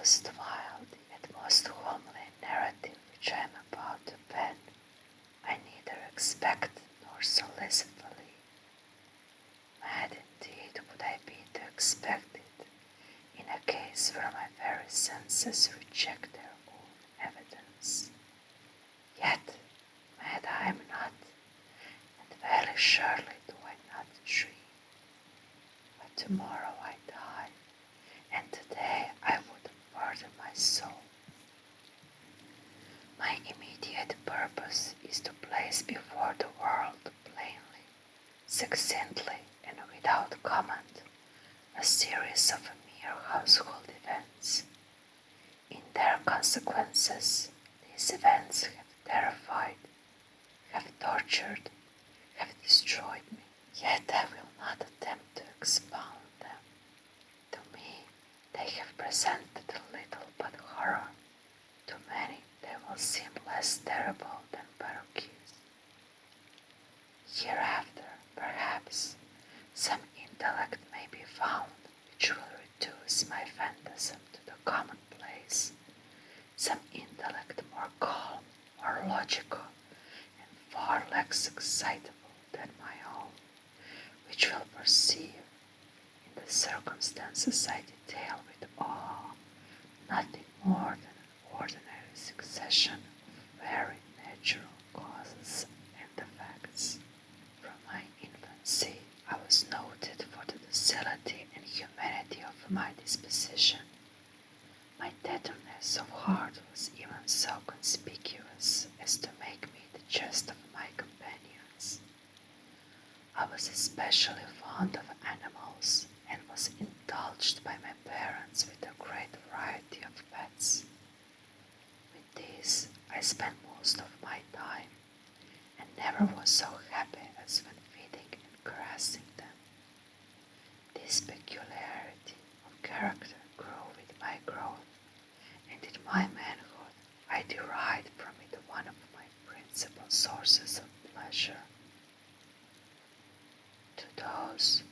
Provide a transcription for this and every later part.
most wild yet most homely narrative which I am about to pen, I neither expect nor solicit fully. Mad indeed would I be to expect it, in a case where my very senses reject their own evidence. Yet mad I am not, and very surely do I not dream. But tomorrow I die, and today I would murder my soul. My immediate purpose is to place before the world plainly, succinctly, and without comment, a series of mere household events. In their consequences, these events have terrified, have tortured, have destroyed me, yet I will not attempt to expound them. To me, they have presented little but horror. To many, they will seem less terrible than paroquets. Hereafter, perhaps, some intellect may be found which will reduce my phantasm to the commonplace, some intellect more calm, more logical, and far less excitable than my own, which will perceive, in the circumstances I detail with awe, nothing more than an ordinary succession of very natural causes and effects. From my infancy I was noted for the docility and humanity of my disposition. My tenderness of heart was even so conspicuous as to make me the jest of my companions. I was especially fond of animals, and was indulged by my parents with a great variety of pets. With these I spent most of my time, and never was so happy as when feeding and caressing them. This peculiarity of character grew with my growth, and in my manhood I derived from it one of my principal sources of pleasure. To those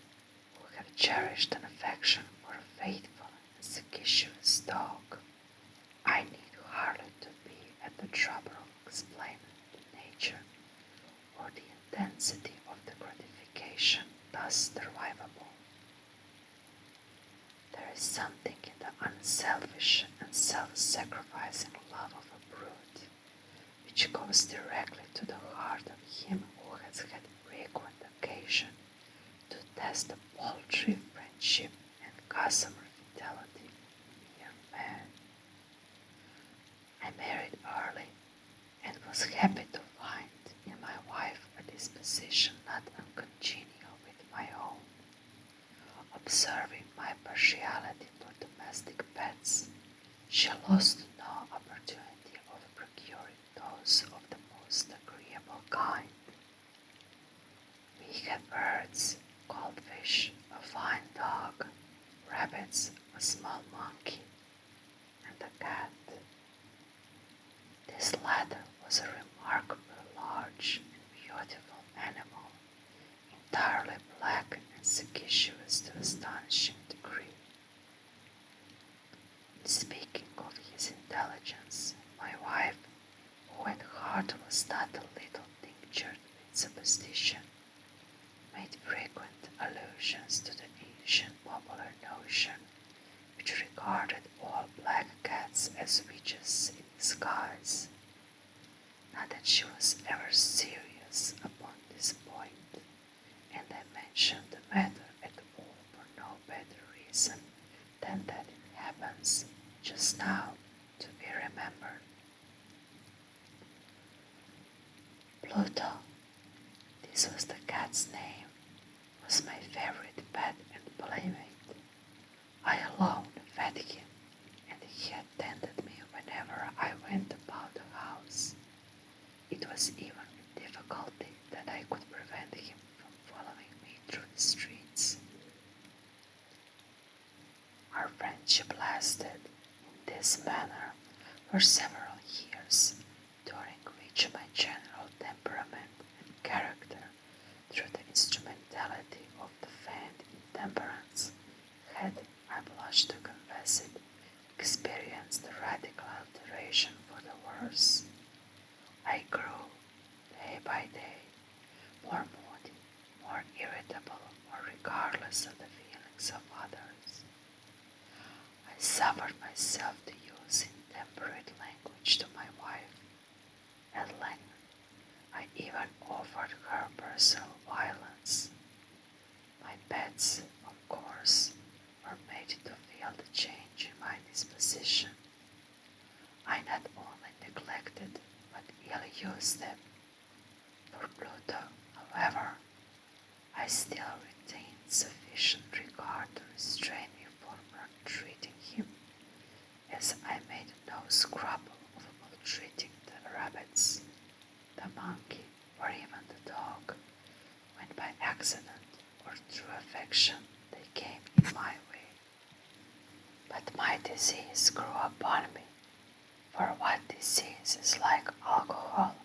who have cherished an affection for a faithful and sagacious dog, I need hardly to be at the trouble of explaining the nature or the intensity of the gratification thus derivable. There is something in the unselfish and self-sacrificing love of a brute which goes directly to the heart of him who has had frequent occasion to test the paltry friendship and gossamer fidelity of mere man. I married early, and was happy to find in my wife a disposition not uncongenial with my own. Observing my partiality for domestic pets, she lost no opportunity of procuring those of the most agreeable kind. We had birds, goldfish, a fine dog, rabbits, a small monkey, and a cat. This latter was a remarkably large and beautiful animal, entirely black and sagacious to astonishing degree. In speaking of his intelligence, my wife, who at heart was not a little tinctured with superstition, made frequent allusions to the ancient popular notion which regarded all black cats as witches in disguise. Not that she was ever serious upon this point, and I mentioned the matter at all for no better reason than that it happens just now to be remembered. Pluto, this was the cat's name, was my favorite pet and playmate. I alone fed him, and he attended me whenever I went about the house. It was even with difficulty that I could prevent him from following me through the streets. Our friendship lasted, in this manner, for several years, during which my general temperament and character, through the instrumentality of the feigned intemperance, had, I blush to confess it, experienced regardless of the feelings of others. I suffered myself to use intemperate language to my wife. At length, I even offered her personal violence. My pets, of course, were made to feel the change in my disposition. I not only neglected but ill-used them. For Pluto, however, I still retained sufficient regard to restrain me from maltreating him, as I made no scruple of maltreating the rabbits, the monkey, or even the dog, when by accident or through affection they came in my way. But my disease grew upon me, for what disease is like alcohol,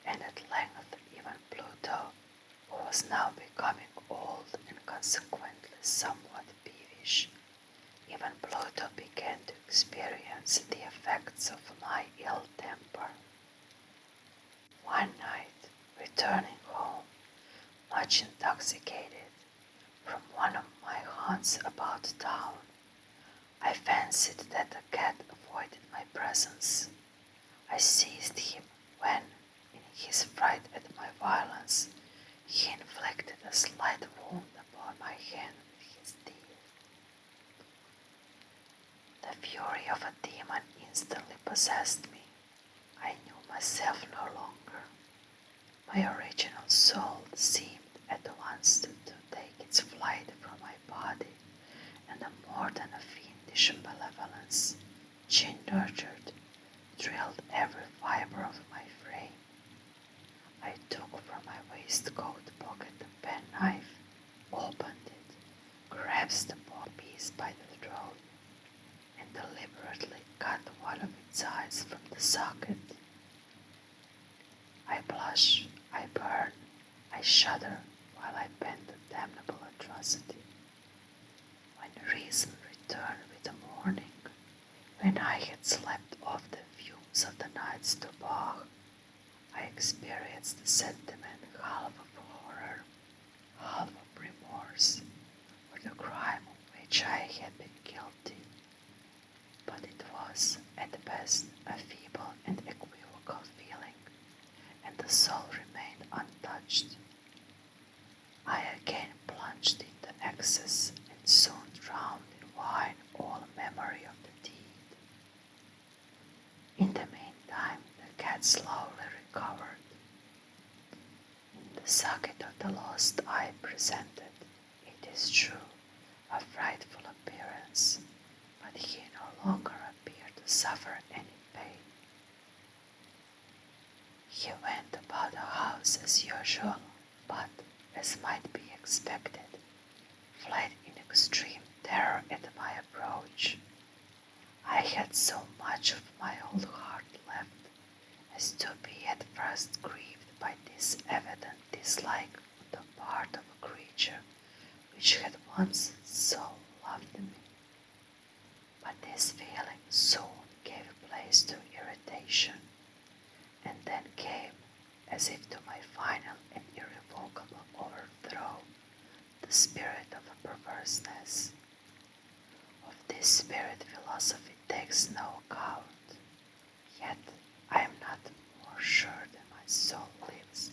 and at length even Pluto, who was now becoming old and consequently somewhat peevish, even Pluto began to experience the effects of my ill temper. One night, returning home, much intoxicated, from one of my haunts about town, I fancied that the cat avoided my presence. I seized him when, in his fright at my violence, he inflicted a slight wound upon my hand with his teeth. The fury of a demon instantly possessed me. I knew myself no longer. My original soul seemed at once to take its flight from my body, and a more than a fiendish malevolence, she nurtured, thrilled every fibre of my frame. I took from my waistcoat pocket a penknife, opened it, grasped the poor beast by the throat, and deliberately cut one of its eyes from the socket. I blush, I burn, I shudder while I pen the damnable atrocity. When reason returned with the morning, when I had slept off the fumes of the night's tobacco, I experienced the sentiment half of horror, half of remorse, for the crime of which I had been guilty. But it was, at best, a feeble and equivocal feeling, and the soul remained untouched. I again plunged into excess and soon drowned in wine all memory of the deed. In the meantime, the cat slowly recovered. The socket of the lost eye presented, it is true, a frightful appearance, but he no longer appeared to suffer any pain. He went about the house as usual, but, as might be expected, fled in extreme terror at my approach. I had so much of my old heart left as to be at first grieved by this evident dislike on the part of a creature which had once so loved me. But this feeling soon gave place to irritation, and then came, as if to my final and irrevocable overthrow, the spirit of a perverseness. Of this spirit philosophy takes no account, yet I am not more sure than my soul lives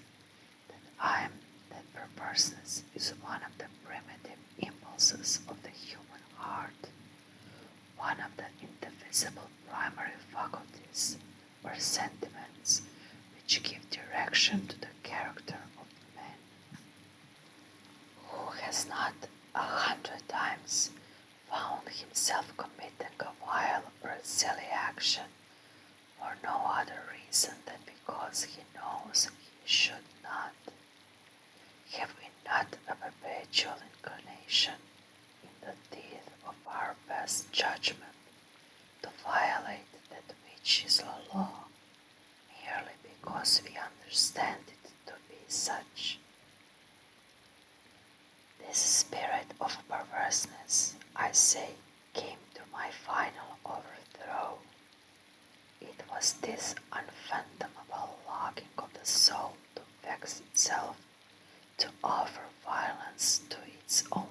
that perverseness is one of the primitive impulses of the human heart, one of the indivisible primary faculties or sentiments which give direction to the character of man. Who has not 100 times found himself committing a vile or a silly action for no other reason than because he knows he should not? Have we not a perpetual inclination in the teeth of our best judgment to violate that which is a law, merely because we understand it to be such? This spirit of perverseness, I say, came to my final overthrow. It was this unfathomable longing of the soul to vex itself, to offer violence to its own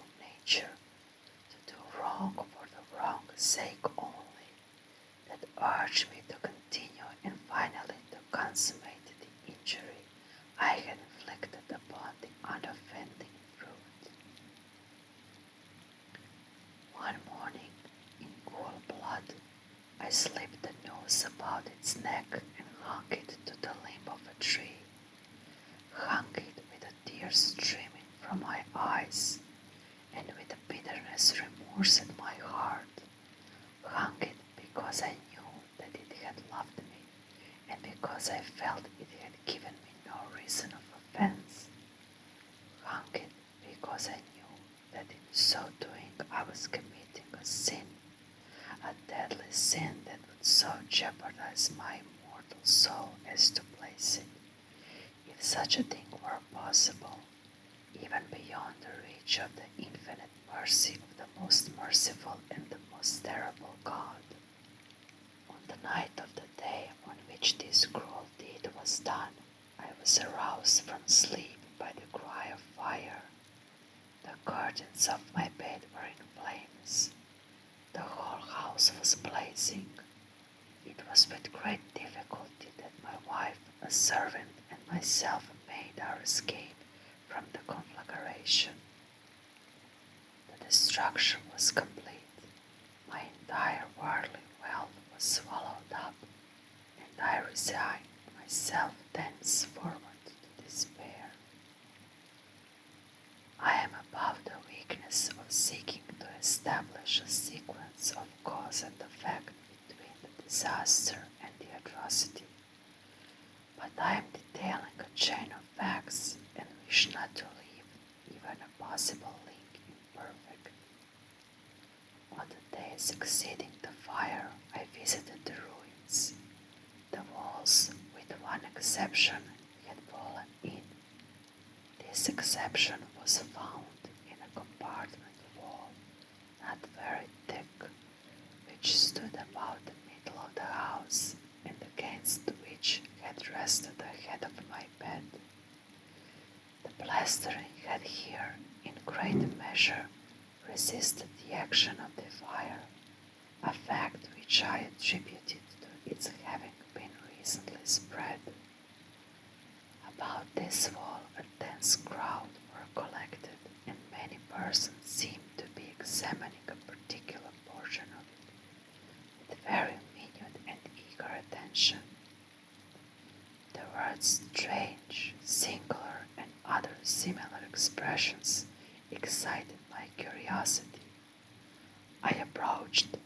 sake only, that urged me to continue and finally to consummate the injury I had inflicted upon the unoffending fruit. One morning, in cool blood, I slipped the noose about its neck and hung it to the limb of a tree, hung it with the tears streaming from my eyes, and with the bitterness remorse at my heart, hung it because I knew that it had loved me, and because I felt it had given me no reason of offense, hung it because I knew that in so doing I was committing a sin, a deadly sin that would so jeopardize my immortal soul as to place it, if such a thing were possible, even beyond the reach of the infinite mercy of the most merciful and the most terrible God. On the night of the day on which this cruel deed was done, I was aroused from sleep by the cry of fire. The curtains of my bed were in flames. The whole house was blazing. It was with great difficulty that my wife, a servant, and myself made our escape from the conflagration. The destruction was complete. My entire worldly wealth was swallowed up, and I resigned myself thenceforward to despair. I am above the weakness of seeking to establish a sequence of cause and effect between the disaster and the atrocity, but I am detailing a chain of facts and wish not to leave even a possible link imperfect. On the day succeeding the fire, I visited the ruins. The walls, with one exception, had fallen in. This exception was found in a compartment wall, not very thick, which stood about the middle of the house, and against which had rested the head of my bed. The plastering had here, in great measure, resisted the action of the fire, a fact which I attributed to its having been recently spread. About this wall a dense crowd were collected, and many persons seemed to be examining a particular portion of it with very minute and eager attention. The words strange, singular, and other similar expressions excited my curiosity. I approached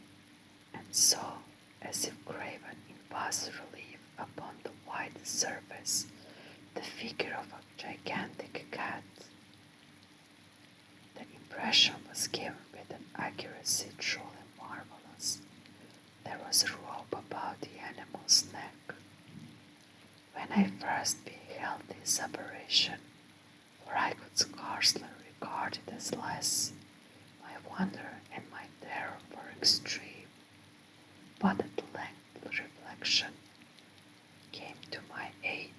and saw, as if graven in bas relief upon the white surface, the figure of a gigantic cat. The impression was given with an accuracy truly marvelous. There was a rope about the animal's neck. When I first beheld this apparition, for I could scarcely regard it as less, my wonder and my terror were extreme. But at length reflection came to my aid.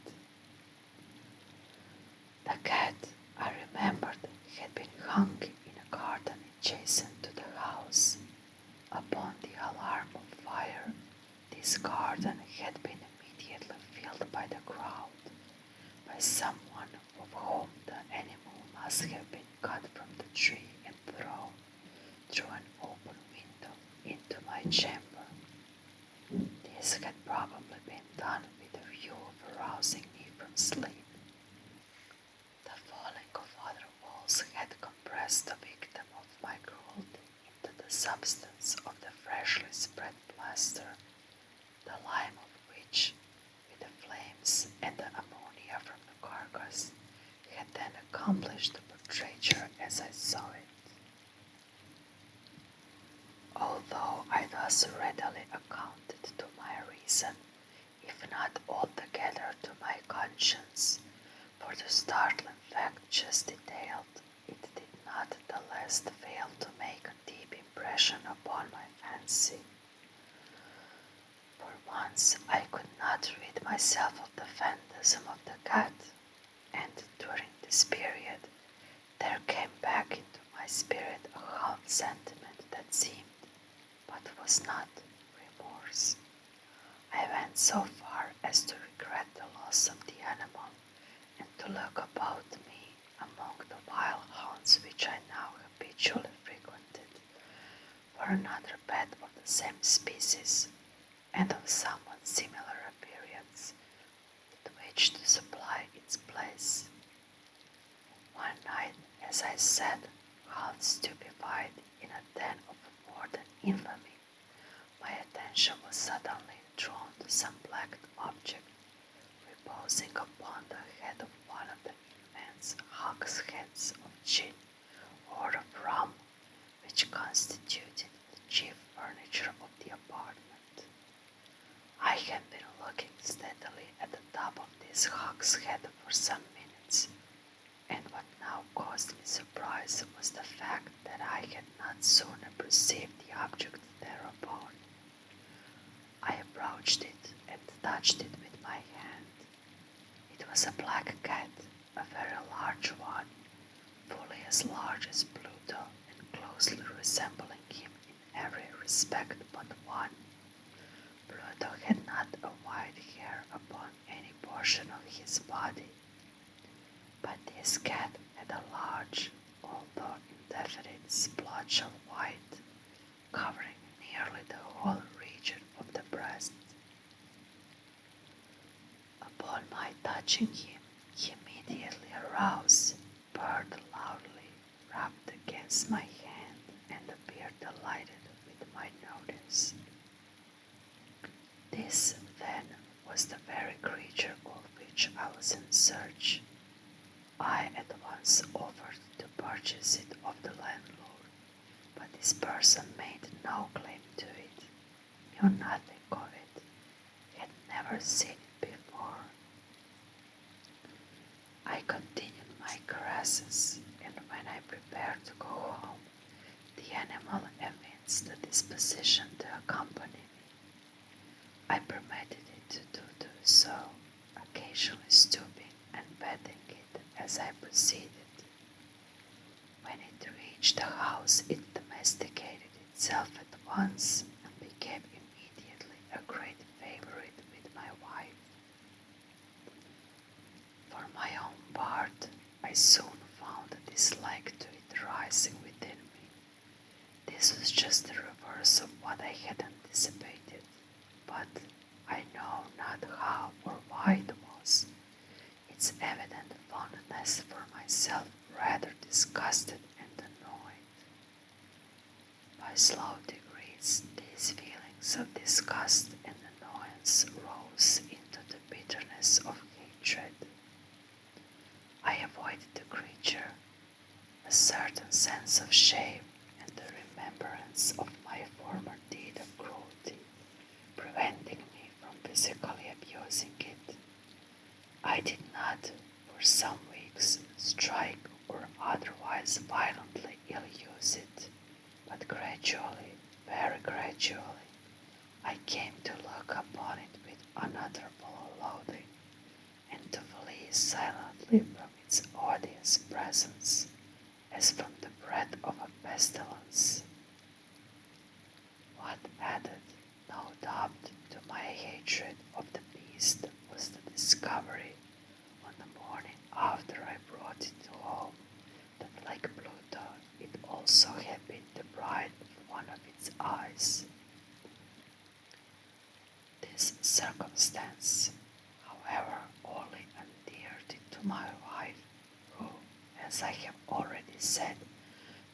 The cat, I remembered, had been hung in a garden adjacent to the house. Upon the alarm of fire, this garden had been immediately filled by the crowd, by someone of whom the animal must have been cut from the tree and thrown through an open window into my chamber. This had probably been done with a view of arousing me from sleep. The falling of other walls had compressed the victim of my cruelty into the substance of the freshly spread plaster, the lime of which, with the flames and the ammonia from the carcass, had then accomplished the portraiture as I saw it. Although I thus readily accounted to my reason, if not altogether to my conscience, for the startling fact just detailed, it did not the less fail to make a deep impression upon my fancy. For once I could not rid myself of the phantasm of the cat, and during this period there came back into my spirit a half sentiment that seemed, but was not remorse. I went so far as to regret the loss of the animal and to look about me among the wild haunts which I now habitually frequented for another pet of the same species and of somewhat similar appearance with which to supply its place. One night, as I sat, half stupefied in a den of more than infamy, my attention was suddenly drawn to some black object reposing upon the head of one of the immense hogsheads of gin or of rum which constituted the chief furniture of the apartment. I had been looking steadily at the top of this hogshead for some minutes, and what now caused me surprise was the fact that I had not sooner perceived the object thereupon. I approached it and touched it with my hand. It was a black cat, a very large one, fully as large as Pluto and closely resembling him in every respect but one. Pluto had not a white hair upon any portion of his body, but this cat had a large, although indefinite splotch of white, covering nearly the whole region of the breast. Upon my touching him, he immediately arose, purred loudly, rubbed against my hand, and appeared delighted with my notice. This, then, was the very creature of which I was in search. I at once offered to purchase it of the landlord, but this person made no claim to it, knew nothing of it, had never seen it before. I continued my caresses, and when I prepared to go home, the animal evinced a disposition to accompany me. I permitted it to do so, occasionally stooping and petting it as I proceeded. When it reached the house, it domesticated itself at once and became immediately a great favorite with my wife. For my own part, I soon found a dislike to it rising within me. This was just the reverse of what I had anticipated, but I know not how or why it was. Its evident fondness for myself rather disgusted and annoyed. By slow degrees, these feelings of disgust and annoyance rose into the bitterness of hatred. I avoided the creature, a certain sense of shame and the remembrance of my former deed of cruelty preventing me from physically abusing it. I did not, for some weeks, strike or otherwise violently ill-use it, but gradually, very gradually, I came to look upon it with unutterable loathing, and to flee silently from its odious presence, as from the breath of a pestilence. What added, no doubt, to my hatred of the beast was the discovery, on the morning after I brought it home, that like Pluto, it also had been deprived of one of its eyes. This circumstance, however, only endeared it to my wife, who, as I have already said,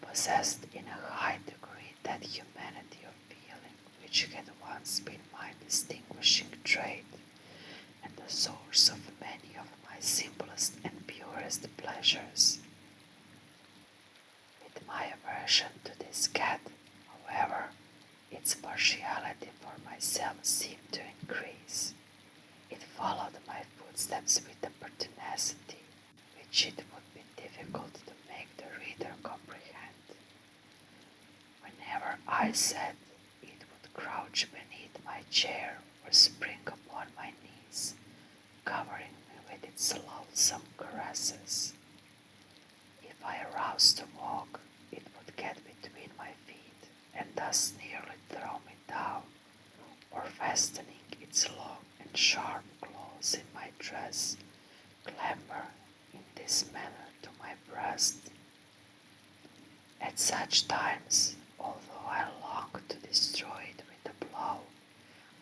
possessed in a high degree that humanity of feeling which had once been my distinguishing trait, and the source of many of my simplest and purest pleasures. With my aversion to this cat, however, its partiality for myself seemed to increase. It followed my footsteps with a pertinacity which it would be difficult to make the reader comprehend. Whenever I sat, it would crouch beneath my chair or spring upon my knees, covering me with its loathsome caresses. If I arose to walk, it would get between my feet and thus nearly throw me down, or fastening its long and sharp claws in my dress, clamber in this manner to my breast. At such times, although I longed to destroy it with a blow,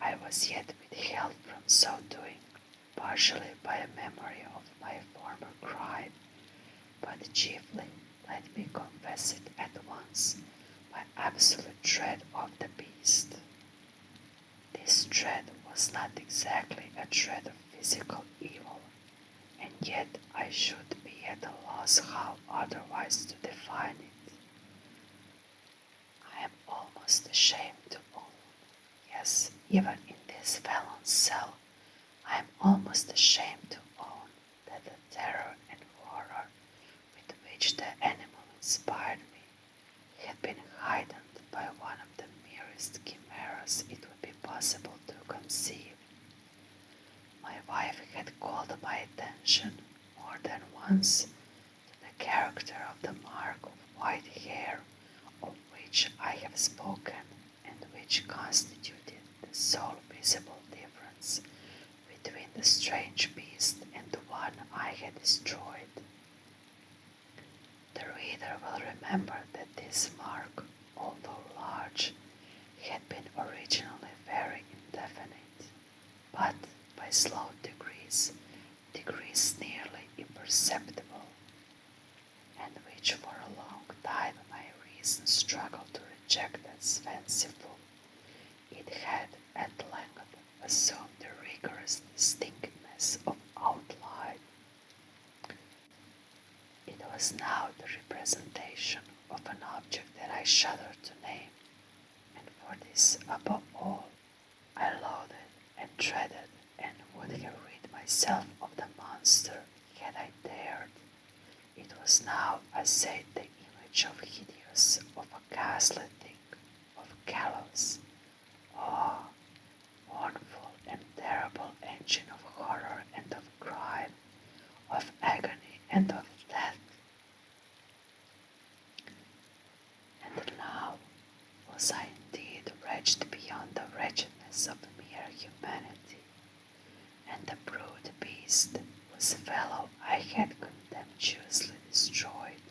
I was yet withheld from so doing, partially by a memory of my former crime, but chiefly, let me confess it at once, by absolute dread of the beast. This dread was not exactly a dread of physical evil, and yet I should be at a loss how otherwise to define it. I am almost ashamed to own, yes, even in this felon's cell, I am almost ashamed to own that the terror and horror with which the animal inspired me had been heightened by one of the merest chimeras it would be possible to conceive. My wife had called my attention more than once to the character of the mark of white hair of which I have spoken, and which constituted the sole visible difference between the strange beast and the one I had destroyed. The reader will remember that this mark, although large, had been originally very indefinite, but by slow degrees nearly imperceptible, and which for a long time my reason struggled to reject as fanciful, it had at length assumed the rigorous distinctness of outline. It was now the representation of an object that I shuddered to name, and for this above all I loathed and dreaded, and would have rid myself of the monster had I dared. It was now, I said, the image of hideous, of a ghastly thing, of gallows. Oh, mournful and terrible engine of horror and of crime, of agony and of death. And now was I indeed wretched beyond the wretchedness of mere humanity, and the brute beast whose fellow I had contemptuously destroyed,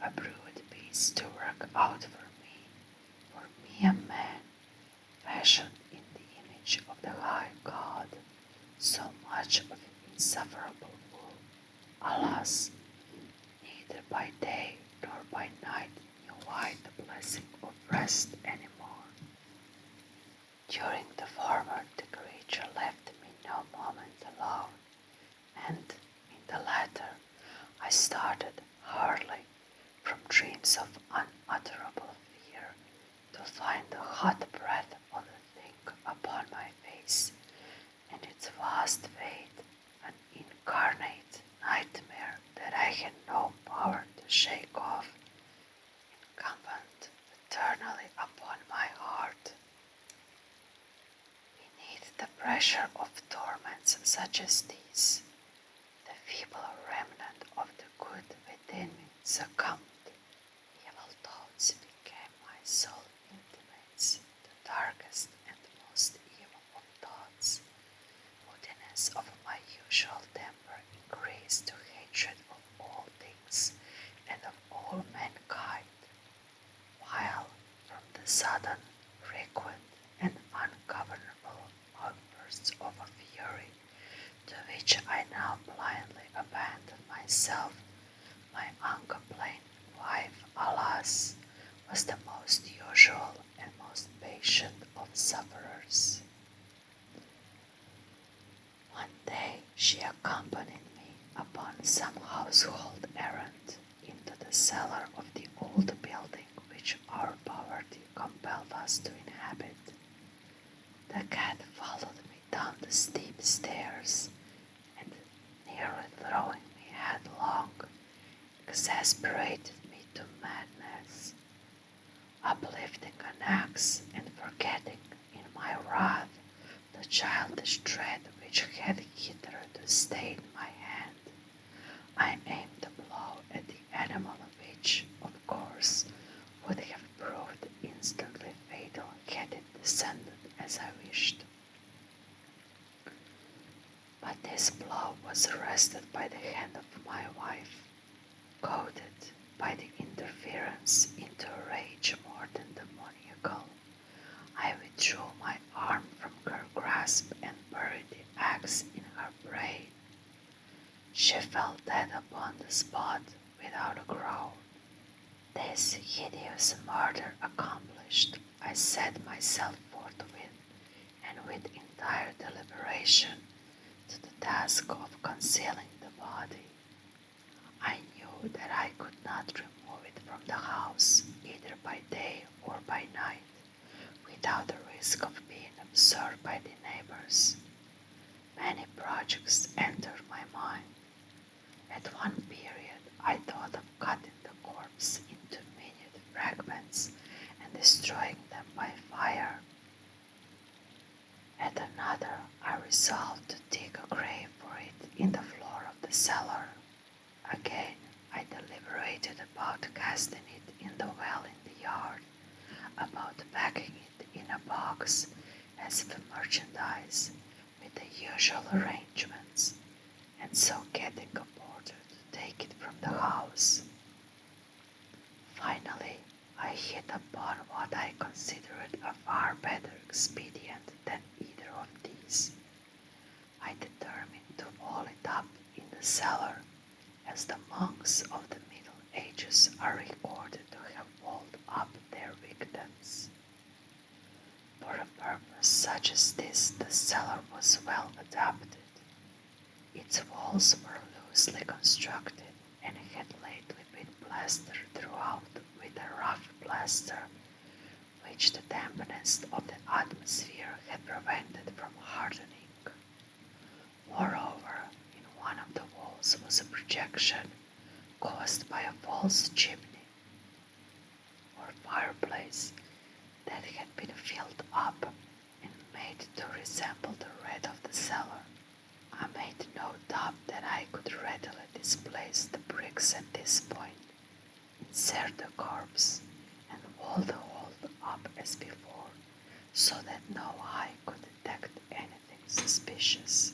a brute beast to work out for me a man, fashioned in the image of the high God, so much of insufferable woe. Alas, neither by day nor by night knew I the blessing of rest any more. During the former, the creature left me no moment alone, and in the latter I started hardly from dreams of unutterable fear to find the hot breath of the thing upon my face, and its vast fate an incarnate nightmare that I had no power to shake off, incumbent eternally upon my heart. Beneath the pressure of torments such as these, the feeble remnant of the good within me succumbed. Evil thoughts became my sole intimates, the darkest and most evil of thoughts. Moodiness of my usual temper increased to hatred of all things and of all mankind, while from the sudden, frequent, and ungovernable outbursts of a fury to which I now blindly abandoned myself, my uncomplaining wife, alas, was the most usual and most patient of sufferers. One day she accompanied me upon some household errand into the cellar of the old building which our poverty compelled us to inhabit. The cat followed me down the steep stairs, and nearly throwing me headlong, exasperated me to madness. Uplifting an axe and forgetting in my wrath the childish dread which had hitherto stayed my hand, I aimed a blow at the animal which, of course, would have proved instant was arrested by the hand of my wife, goaded by the interference into a rage more than demoniacal. I withdrew my arm from her grasp and buried the axe in her brain. She fell dead upon the spot without a groan. This hideous murder accomplished, I set myself forthwith, and with entire deliberation, to the task of concealing the body. I knew that I could not remove it from the house, either by day or by night, without the risk of being observed by the neighbors. Many projects entered my mind. At one period, I thought of cutting the corpse into minute fragments and destroying them by fire. At another, I resolved to dig a grave for it in the floor of the cellar. Again, I deliberated about casting it in the well in the yard, about packing it in a box as if merchandise with the usual arrangements, and so getting a porter to take it from the house. Finally, I hit upon what I considered a far better expedient than either of these. I determined to wall it up in the cellar, as the monks of the Middle Ages are recorded to have walled up their victims. For a purpose such as this, the cellar was well adapted. Its walls were loosely constructed and had lately been plastered throughout with a rough plaster, which the dampness of the atmosphere had prevented from hardening. Moreover, in one of the walls was a projection caused by a false chimney or fireplace that had been filled up and made to resemble the red of the cellar. I made no doubt that I could readily displace the bricks at this point, insert the corpse, and wall the whole up as before, so that no eye could detect anything suspicious.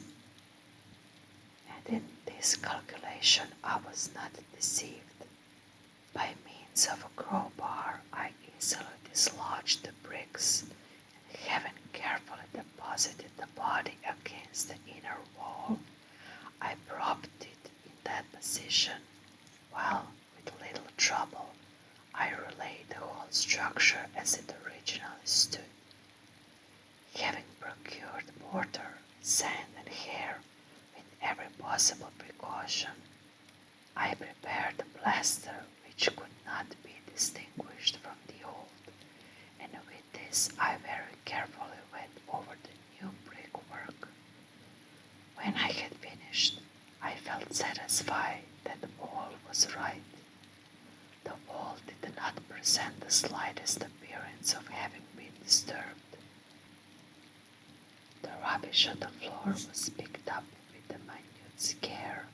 And in this calculation I was not deceived. By means of a crowbar I easily dislodged the bricks, and having carefully deposited the body against the inner wall, I propped it in that position, while, with little trouble, I relayed the whole structure as it originally stood. Having procured mortar, sand, and hair with every possible precaution, I prepared a plaster which could not be distinguished from the old, and with this I very carefully went over the new brickwork. When I had finished, I felt satisfied that all was right. The wall did not present the slightest appearance of having been disturbed. The rubbish on the floor was picked up with the minute care.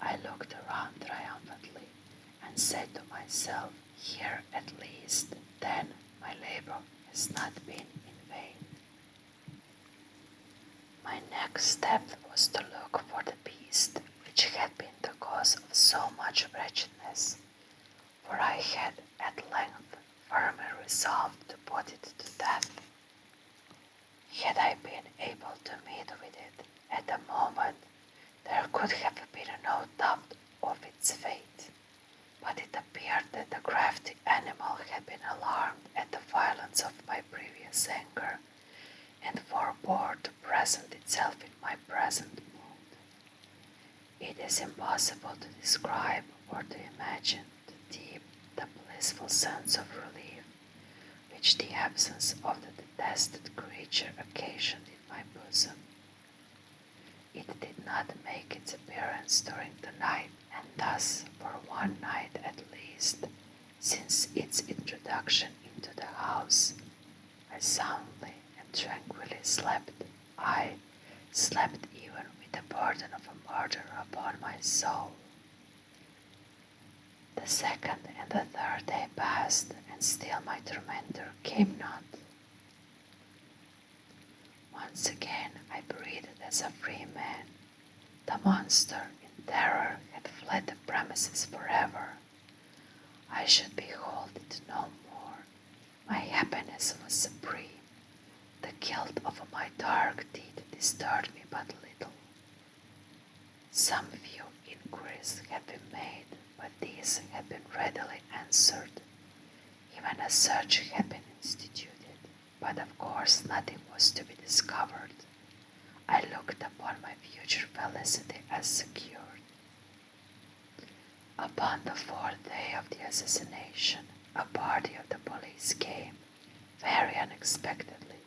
I looked around triumphantly and said to myself, here at least, then, my labor has not been in vain. My next step was to look for the beast which had been the cause of so much wretchedness, for I had at length firmly resolved to put it to death. Had I been able to meet with it at the moment, there could have been no doubt of its fate, but it appeared that the crafty animal had been alarmed at the violence of my previous anger, and forbore to present itself in my present mood. It is impossible to describe or to imagine the deep, the blissful sense of relief which the absence of the detested creature occasioned in my bosom. It did not make its appearance during the night, and thus, for one night at least, since its introduction into the house, I soundly and tranquilly slept. I slept even with the burden of a murder upon my soul. The second and the third day passed, and still my tormentor came not. Once again I breathed as a free man. The monster, in terror, had fled the premises forever. I should behold it no more. My happiness was supreme. The guilt of my dark deed disturbed me but little. Some few inquiries had been made, but these had been readily answered. Even a search had been instituted, but of course nothing was to be discovered. I looked upon my future felicity as secured. Upon the fourth day of the assassination, a party of the police came, very unexpectedly,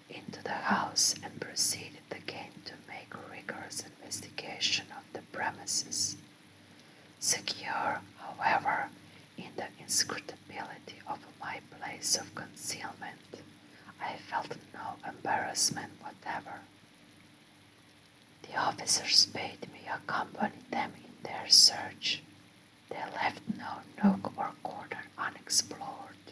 into the house and proceeded again to make rigorous investigation of the premises. Secure, however, in the inscrutability of my place of concealment, I felt no embarrassment whatever. The officers bade me accompany them in their search. They left no nook or corner unexplored.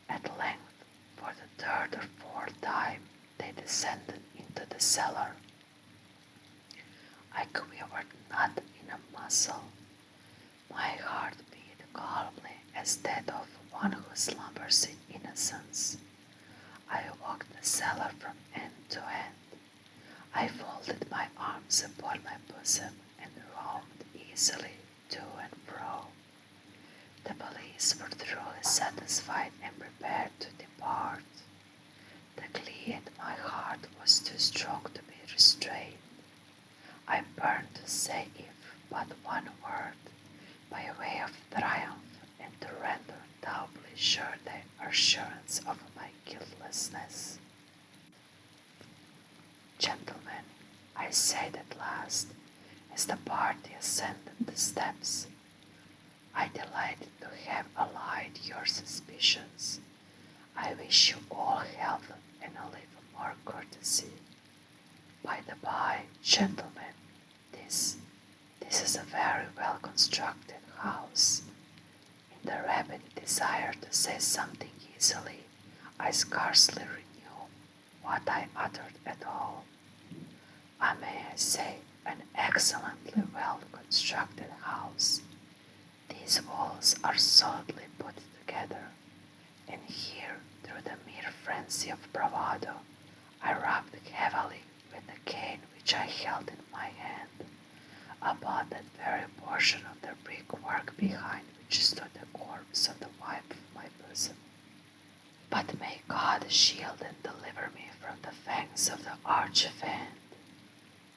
At length, for the third or fourth time, they descended into the cellar. I quivered not in a muscle. My heart beat calmly as that of one who slumbers in innocence. I walked the cellar from end to end. I folded my arms upon my bosom and roamed easily to and fro. The police were truly satisfied and prepared to depart. The glee at my heart was too strong to be restrained. I burned to say if but one word, by way of triumph, and to render doubly sure the assurance of my guiltlessness. Gentlemen, I said at last, as the party ascended the steps, I delight to have allayed your suspicions. I wish you all health and a little more courtesy. By the by, gentlemen, this is a very well constructed house. In the rapid desire to say something easily, I scarcely knew what I uttered at all. May I say, an excellently well constructed house. These walls are solidly put together, and here, through the mere frenzy of bravado, I rapped heavily with the cane which I held in my hand, upon that very portion of the brickwork behind which stood the corpse of the wife of my bosom. But may God shield and deliver me from the fangs of the arch-fiend.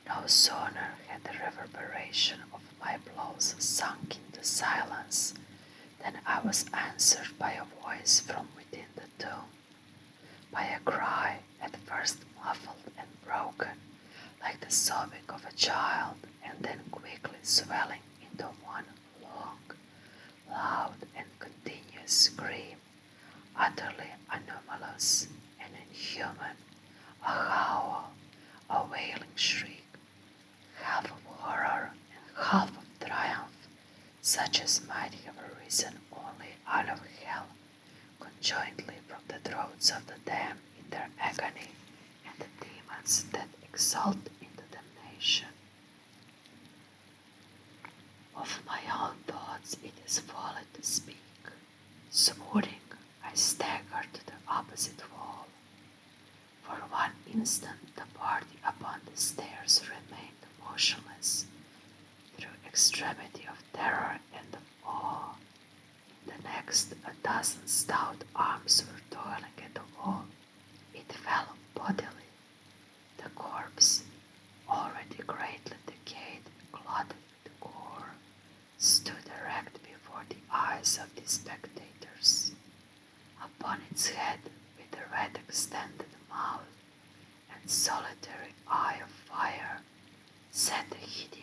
No sooner had the reverberation of my blows sunk into silence than I was answered by a voice from within the tomb, by a cry at first muffled and broken, like the sobbing of a child, and then quickly swelling into one long, loud, and continuous scream, utterly anomalous and inhuman, a howl, a wailing shriek, half of horror and half of triumph, such as might have arisen only out of hell, conjointly from the throats of the damned in their agony, and the demons that exult into damnation. Of my own thoughts it is folly to speak. Swooning, I staggered to the opposite wall. For one instant the party upon the stairs remained motionless, through extremity of terror and of awe. In the next, a dozen stout arms were toiling at the wall. It fell bodily. The corpse, already greatly decayed and clotted with gore, stood erect before the eyes of the spectators. Upon its head, with the red extended mouth and solitary eye of fire, sat the hideous